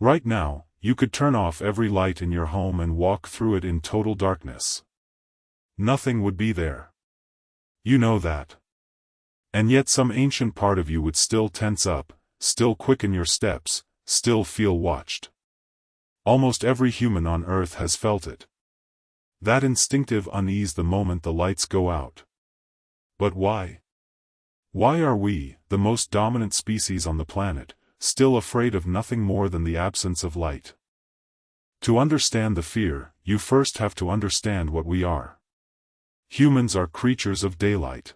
Right now, you could turn off every light in your home and walk through it in total darkness. Nothing would be there. You know that. And yet some ancient part of you would still tense up, still quicken your steps, still feel watched. Almost every human on Earth has felt it. That instinctive unease the moment the lights go out. But why? Why are we, the most dominant species on the planet, still afraid of nothing more than the absence of light? To understand the fear, you first have to understand what we are. Humans are creatures of daylight.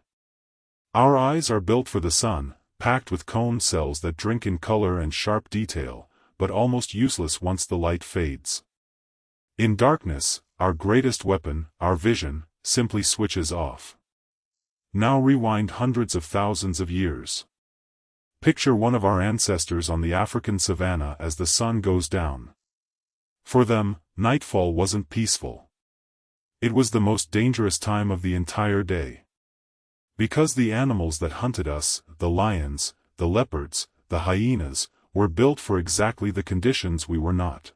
Our eyes are built for the sun, packed with cone cells that drink in color and sharp detail, but almost useless once the light fades. In darkness, our greatest weapon, our vision, simply switches off. Now rewind hundreds of thousands of years. Picture one of our ancestors on the African savanna as the sun goes down. For them, nightfall wasn't peaceful. It was the most dangerous time of the entire day. Because the animals that hunted us, the lions, the leopards, the hyenas, were built for exactly the conditions we were not.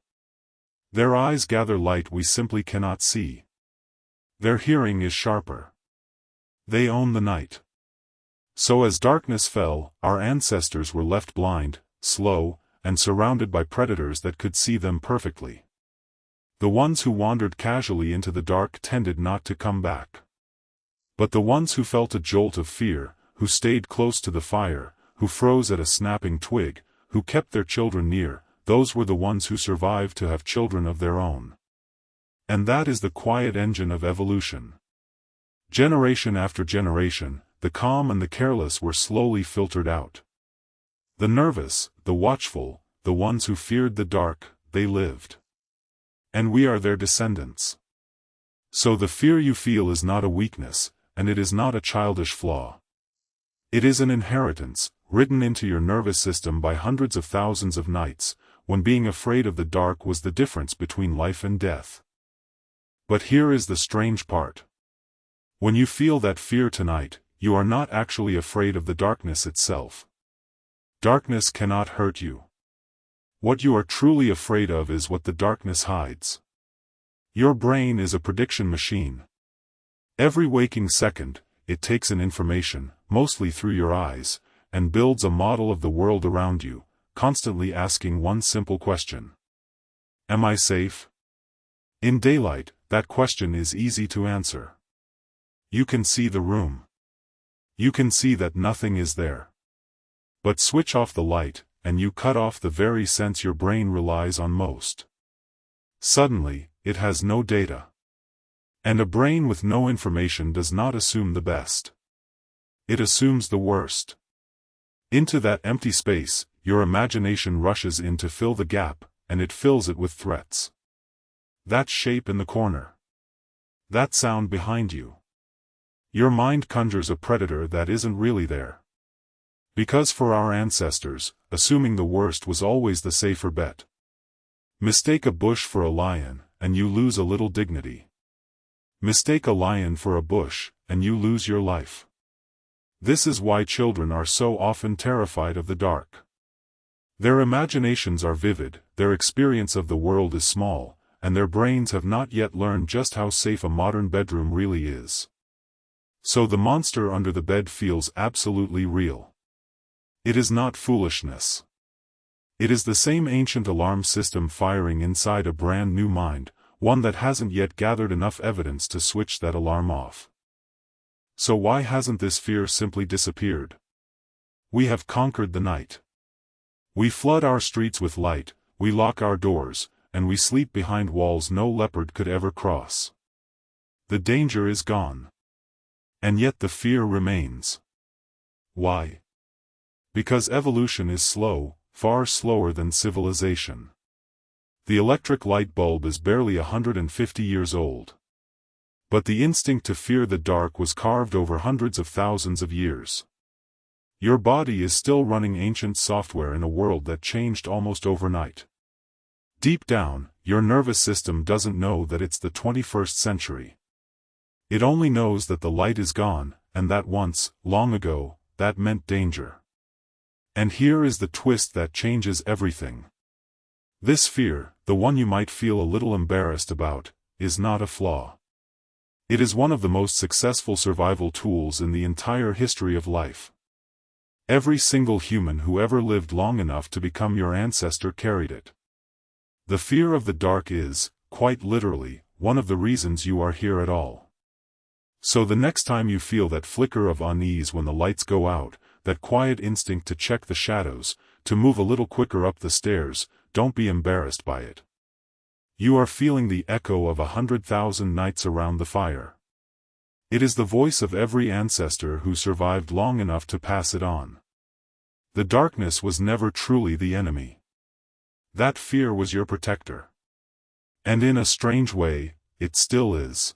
Their eyes gather light we simply cannot see. Their hearing is sharper. They own the night. So as darkness fell, our ancestors were left blind, slow, and surrounded by predators that could see them perfectly. The ones who wandered casually into the dark tended not to come back. But the ones who felt a jolt of fear, who stayed close to the fire, who froze at a snapping twig, who kept their children near, those were the ones who survived to have children of their own. And that is the quiet engine of evolution. Generation after generation, the calm and the careless were slowly filtered out. The nervous, the watchful, the ones who feared the dark, they lived. And we are their descendants. So the fear you feel is not a weakness, and it is not a childish flaw. It is an inheritance, written into your nervous system by hundreds of thousands of nights, when being afraid of the dark was the difference between life and death. But here is the strange part. When you feel that fear tonight, you are not actually afraid of the darkness itself. Darkness cannot hurt you. What you are truly afraid of is what the darkness hides. Your brain is a prediction machine. Every waking second, it takes in information, mostly through your eyes, and builds a model of the world around you, constantly asking one simple question. Am I safe? In daylight, that question is easy to answer. You can see the room. You can see that nothing is there. But switch off the light, and you cut off the very sense your brain relies on most. Suddenly, it has no data. And a brain with no information does not assume the best. It assumes the worst. Into that empty space, your imagination rushes in to fill the gap, and it fills it with threats. That shape in the corner. That sound behind you. Your mind conjures a predator that isn't really there. Because for our ancestors, assuming the worst was always the safer bet. Mistake a bush for a lion, and you lose a little dignity. Mistake a lion for a bush, and you lose your life. This is why children are so often terrified of the dark. Their imaginations are vivid, their experience of the world is small, and their brains have not yet learned just how safe a modern bedroom really is. So the monster under the bed feels absolutely real. It is not foolishness. It is the same ancient alarm system firing inside a brand new mind, one that hasn't yet gathered enough evidence to switch that alarm off. So why hasn't this fear simply disappeared? We have conquered the night. We flood our streets with light, we lock our doors, and we sleep behind walls no leopard could ever cross. The danger is gone. And yet the fear remains. Why? Because evolution is slow, far slower than civilization. The electric light bulb is barely 150 years old. But the instinct to fear the dark was carved over hundreds of thousands of years. Your body is still running ancient software in a world that changed almost overnight. Deep down, your nervous system doesn't know that it's the 21st century. It only knows that the light is gone, and that once, long ago, that meant danger. And here is the twist that changes everything. This fear, the one you might feel a little embarrassed about, is not a flaw. It is one of the most successful survival tools in the entire history of life. Every single human who ever lived long enough to become your ancestor carried it. The fear of the dark is, quite literally, one of the reasons you are here at all. So the next time you feel that flicker of unease when the lights go out, that quiet instinct to check the shadows, to move a little quicker up the stairs, don't be embarrassed by it. You are feeling the echo of 100,000 nights around the fire. It is the voice of every ancestor who survived long enough to pass it on. The darkness was never truly the enemy. That fear was your protector. And in a strange way, it still is.